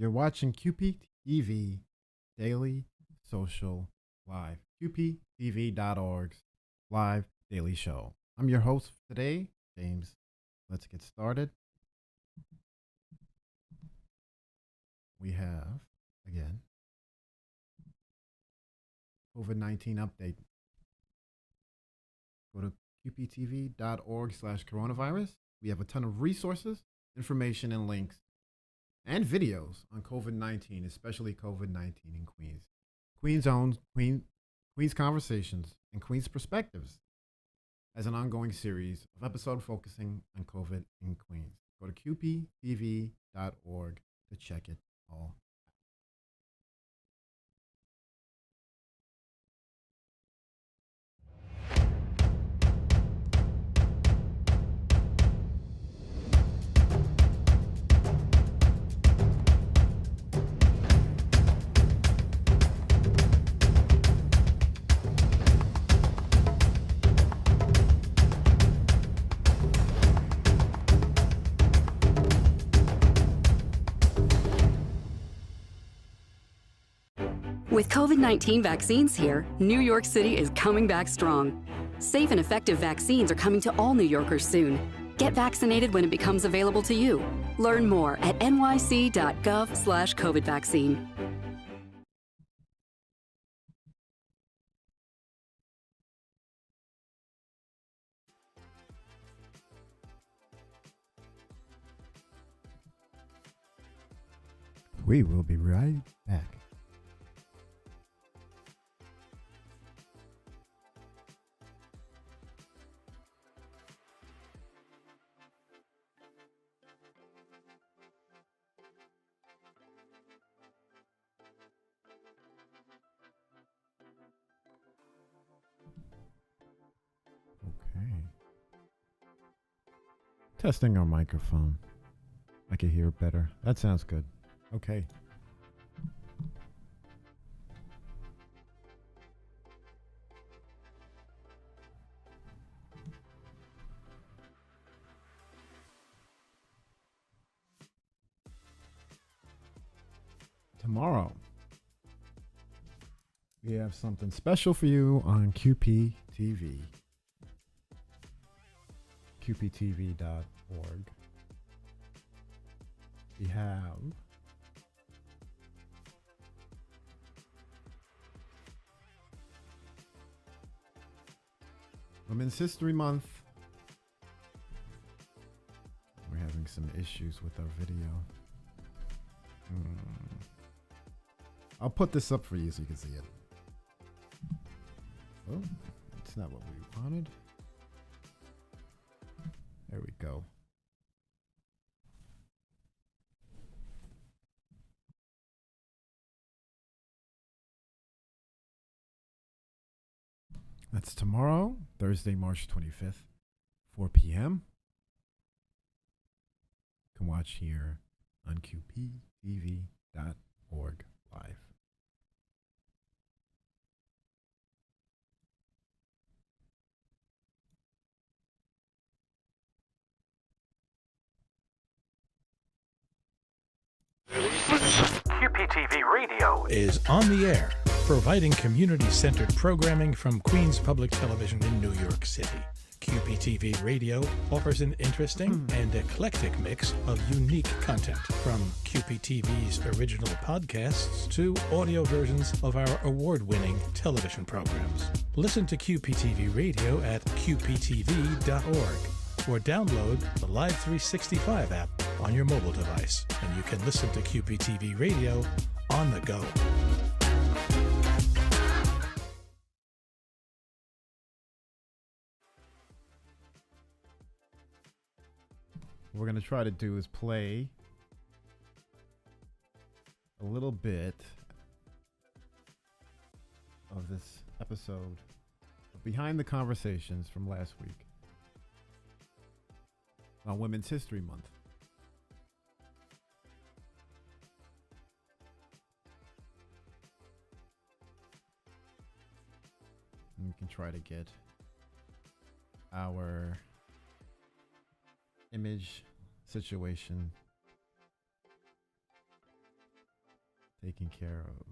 You're watching QPTV Daily Social Live. QPTV.org's live daily show. I'm your host for today, James. Let's get started. We have, again, COVID-19 update. Go to qptv.org/coronavirus. We have a ton of resources, information, and links, and videos on COVID-19, especially COVID-19 in Queens. Queens Conversations, and Queens Perspectives as an ongoing series of episodes focusing on COVID in Queens. Go to qptv.org to check it all. With COVID-19 vaccines here, New York City is coming back strong. Safe and effective vaccines are coming to all New Yorkers soon. Get vaccinated when it becomes available to you. Learn more at nyc.gov/COVID vaccine. We will be right back. Okay. Testing our microphone. I can hear it better. That sounds good. Okay. tomorrow we have something special for you on QPTV. QPTV.org. We have Women's History Month. We're having some issues with our video. I'll put this up for you so you can see it. Oh, that's not what we wanted. There we go. That's tomorrow, Thursday, March 25th, 4 p.m. You can watch here on QPTV.org live. QPTV Radio is on the air, providing community-centered programming from Queens Public Television in New York City. QPTV Radio offers an interesting and eclectic mix of unique content, from QPTV's original podcasts to audio versions of our award-winning television programs. Listen to QPTV Radio at qptv.org or download the Live 365 app on your mobile device, and you can listen to QPTV Radio on the go. What we're going to try to do is play a little bit of this episode of Behind the Conversations from last week on Women's History Month. And we can try to get our image situation taken care of.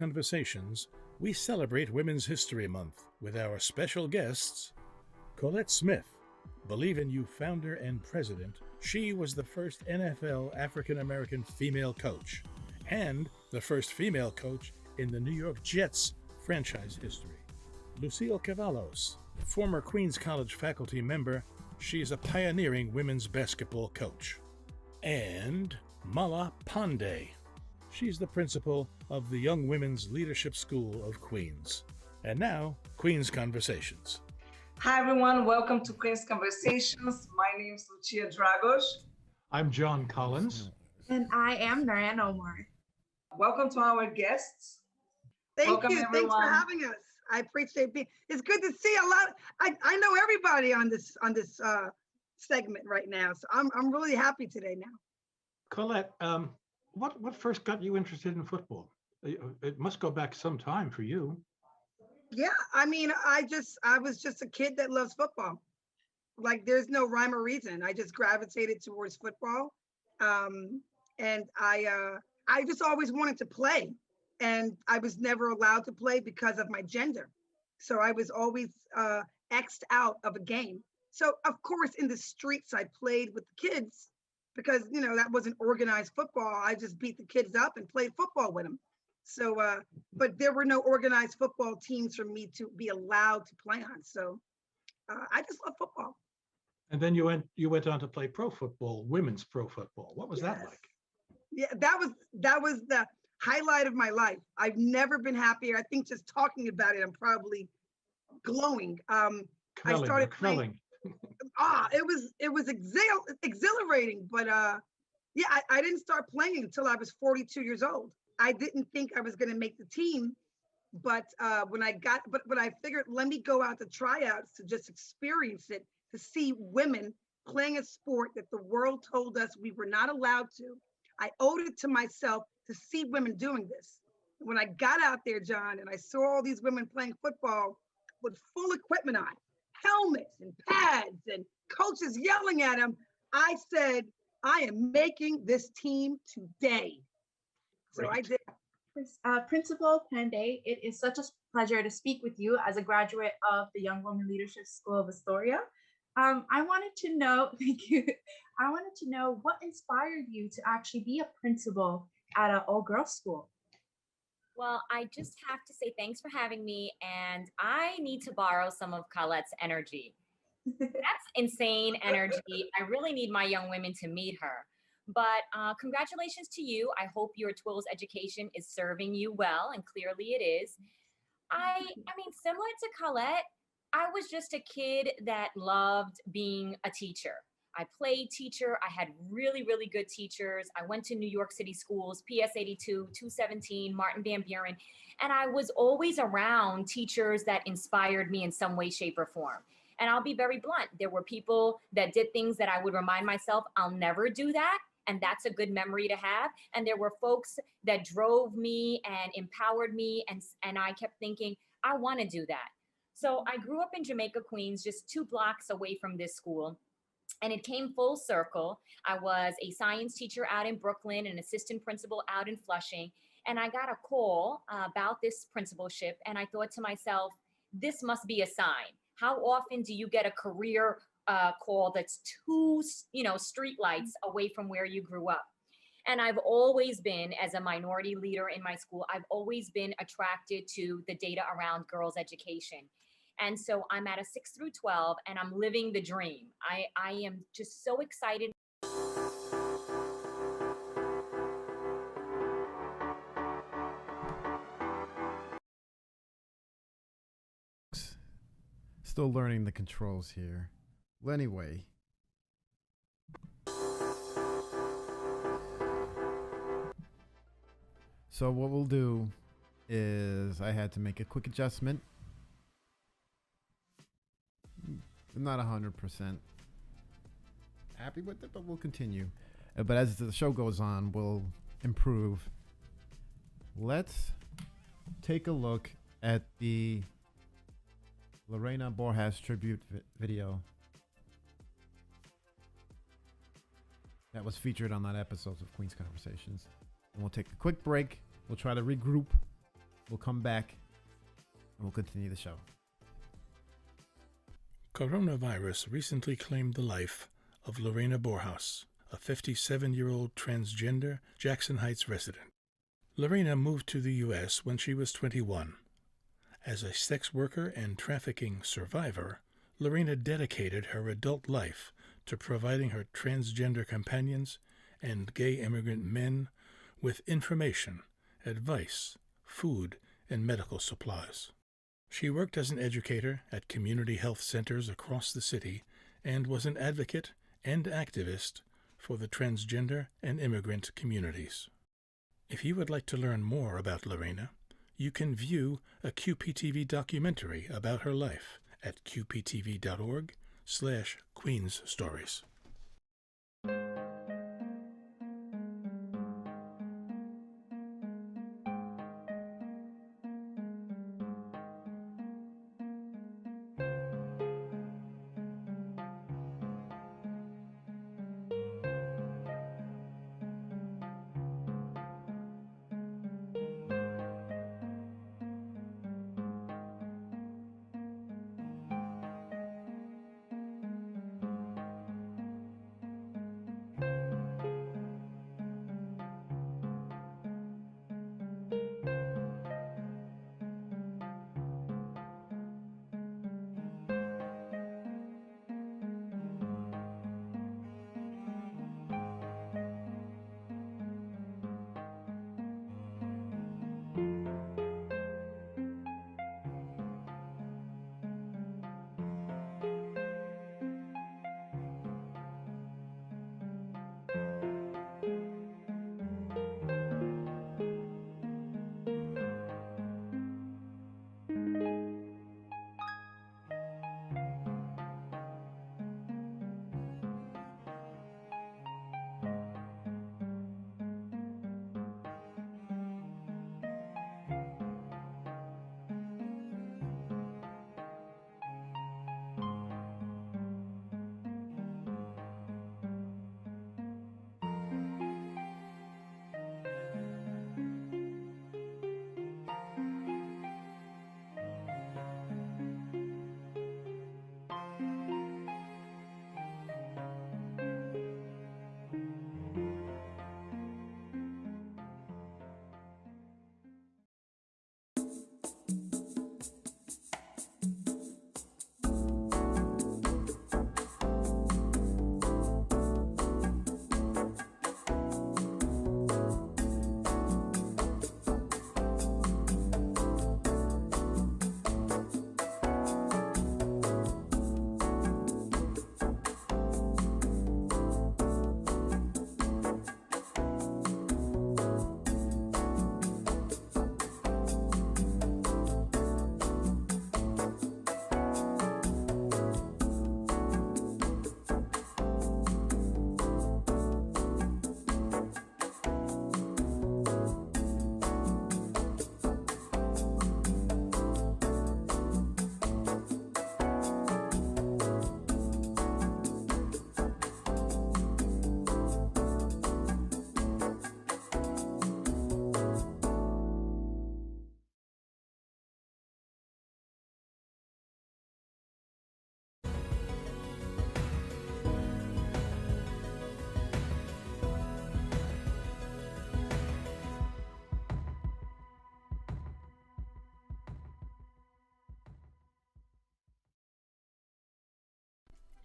Conversations, we celebrate Women's History Month with our special guests, Colette Smith, Believe in You founder and president. She was the first NFL African-American female coach and the first female coach in the New York Jets franchise history. Lucille Cavalos, former Queens College faculty member. She is a pioneering women's basketball coach. And Mala Pandey. She's the principal of the Young Women's Leadership School of Queens. And now, Queens Conversations. Hi, everyone. Welcome to Queens Conversations. My name is Lucia Dragos. I'm John Collins. And I am Narayan Omar. Welcome to our guests. Welcome, you. Everyone. Thanks for having us. I appreciate being. It's good to see a lot. I know everybody on this segment right now, so I'm really happy today now. Colette, what first got you interested in football? It must go back some time for you. Yeah, I mean, I was just a kid that loves football. Like, there's no rhyme or reason. I just gravitated towards football, and I just always wanted to play, and I was never allowed to play because of my gender. So I was always X'd out of a game. So of course, in the streets, I played with the kids because that wasn't organized football. I just beat the kids up and played football with them. So, but there were no organized football teams for me to be allowed to play on. So I just love football. And then you went on to play pro football, women's pro football. What was that like? Yeah, that was the highlight of my life. I've never been happier. I think just talking about it, I'm probably glowing. I started playing. It was exhilarating, but yeah, I didn't start playing until I was 42 years old. I didn't think I was going to make the team, but but I figured, let me go out to tryouts to just experience it, to see women playing a sport that the world told us we were not allowed to. I owed it to myself to see women doing this. When I got out there, John, and I saw all these women playing football with full equipment on, helmets and pads, and coaches yelling at them, I said, I am making this team today. So I Great. did. Principal Panday, it is such a pleasure to speak with you as a graduate of the Young Women Leadership School of Astoria. I wanted to know, thank you. I wanted to know what inspired you to actually be a principal at an all-girls school. Well, I just have to say thanks for having me, and I need to borrow some of Colette's energy. That's insane energy. I really need my young women to meet her. But congratulations to you. I hope your Twills education is serving you well, and clearly it is. I mean, similar to Colette, I was just a kid that loved being a teacher. I played teacher. I had really, really good teachers. I went to New York City schools, PS 82, 217, Martin Van Buren, and I was always around teachers that inspired me in some way, shape, or form. And I'll be very blunt. There were people that did things that I would remind myself, I'll never do that. And that's a good memory to have. And there were folks that drove me and empowered me. And I kept thinking, I want to do that. So I grew up in Jamaica, Queens, just 2 blocks away from this school. And it came full circle. I was a science teacher out in Brooklyn, an assistant principal out in Flushing. And I got a call about this principalship. And I thought to myself, this must be a sign. How often do you get a career call that's 2, street lights away from where you grew up? And I've always been, as a minority leader in my school, I've always been attracted to the data around girls' education. And so I'm at a 6 through 12 and I'm living the dream. I am just so excited. Still learning the controls here. Well, anyway. So what we'll do is I had to make a quick adjustment. I'm not 100% happy with it, but we'll continue. But as the show goes on, we'll improve. Let's take a look at the Lorena Borjas tribute video that was featured on that episode of Queen's Conversations. And we'll take a quick break. We'll try to regroup. We'll come back and we'll continue the show. Coronavirus recently claimed the life of Lorena Borjas, a 57-year-old transgender Jackson Heights resident. Lorena moved to the U.S. when she was 21. As a sex worker and trafficking survivor, Lorena dedicated her adult life to providing her transgender companions and gay immigrant men with information, advice, food, and medical supplies. She worked as an educator at community health centers across the city and was an advocate and activist for the transgender and immigrant communities. If you would like to learn more about Lorena, you can view a QPTV documentary about her life at qptv.org/queensstories.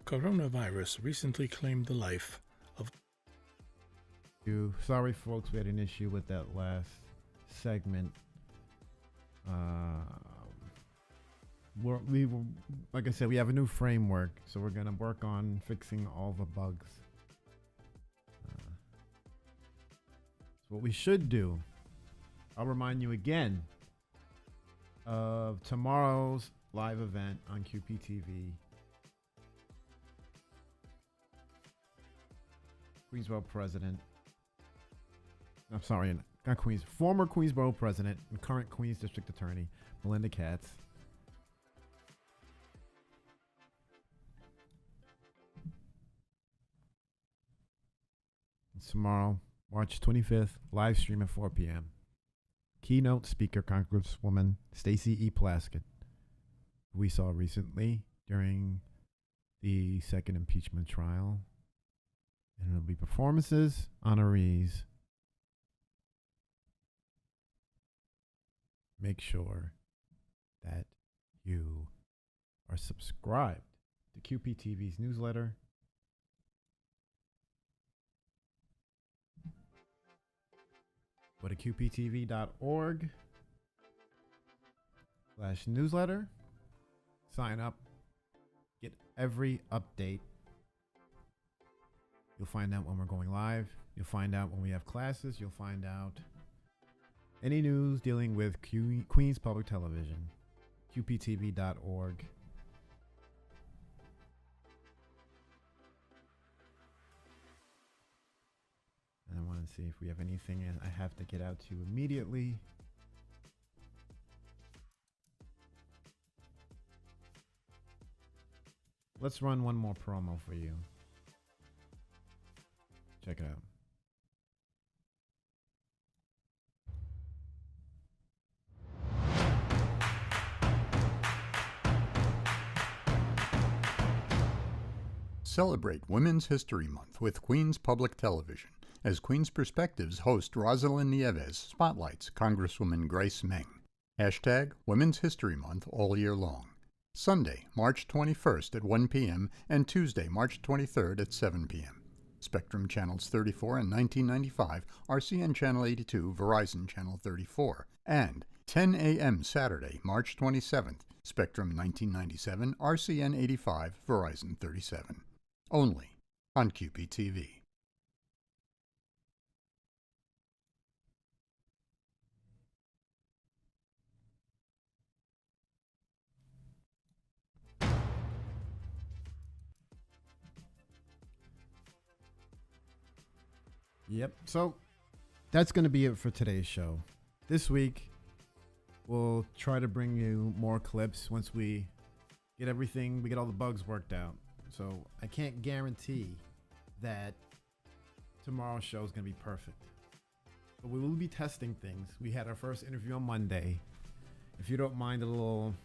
Coronavirus recently claimed the life of. Sorry, folks, we had an issue with that last segment. We were, like I said, we have a new framework, so we're gonna work on fixing all the bugs. So what we should do, I'll remind you again of tomorrow's live event on QPTV. Queensboro president. I'm sorry, not Queens. Former Queensboro president and current Queens District Attorney Melinda Katz. Tomorrow, March 25th, live stream at 4 p.m. Keynote speaker, Congresswoman Stacey E. Plaskett, who we saw recently during the second impeachment trial. And it'll be performances, honorees. Make sure that you are subscribed to QPTV's newsletter. Go to qptv.org/newsletter. Sign up. Get every update. You'll find out when we're going live. You'll find out when we have classes. You'll find out any news dealing with Queens Public Television. QPTV.org. And I want to see if we have anything I have to get out to you immediately. Let's run one more promo for you. Check it out. Celebrate Women's History Month with Queens Public Television as Queens Perspectives host Rosalind Nieves spotlights Congresswoman Grace Meng. Hashtag Women's History Month all year long. Sunday, March 21st at 1 p.m. and Tuesday, March 23rd at 7 p.m. Spectrum Channels 34 and 1995, RCN Channel 82, Verizon Channel 34, and 10 a.m. Saturday, March 27th, Spectrum 1997, RCN 85, Verizon 37. Only on QPTV. Yep. So that's going to be it for today's show. This week, we'll try to bring you more clips once we get all the bugs worked out. So I can't guarantee that tomorrow's show is going to be perfect. But we will be testing things. We had our first interview on Monday. If you don't mind a little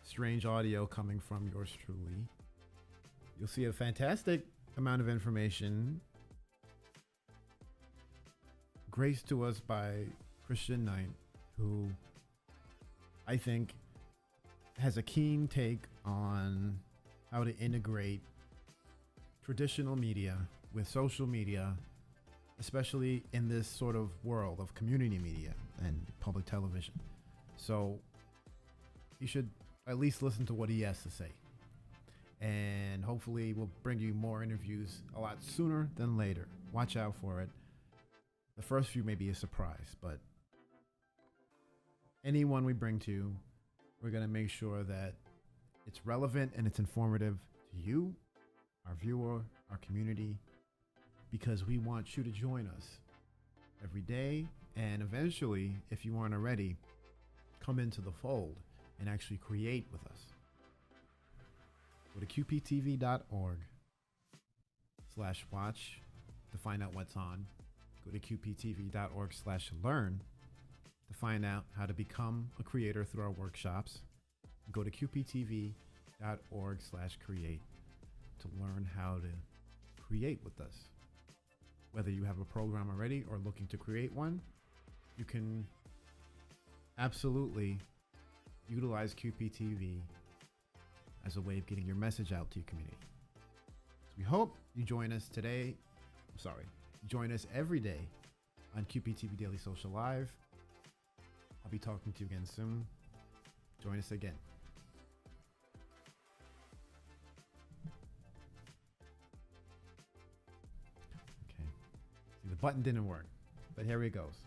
strange audio coming from yours truly, you'll see a fantastic amount of information graced to us by Christian Knight, who I think, has a keen take on how to integrate traditional media with social media, especially in this sort of world of community media and public television. So you should at least listen to what he has to say. And hopefully we'll bring you more interviews a lot sooner than later. Watch out for it. The first few may be a surprise, but anyone we bring to you, we're going to make sure that it's relevant and it's informative to you, our viewer, our community, because we want you to join us every day. And eventually, if you aren't already, come into the fold and actually create with us. Go to qptv.org/watch to find out what's on. Go to qptv.org/learn to find out how to become a creator through our workshops. Go to qptv.org/create to learn how to create with us. Whether you have a program already or looking to create one, you can absolutely utilize QPTV as a way of getting your message out to your community. So we hope you join us today. Join us every day on QPTV Daily Social Live. I'll be talking to you again soon. Join us again. Okay. See, the button didn't work, but here it goes.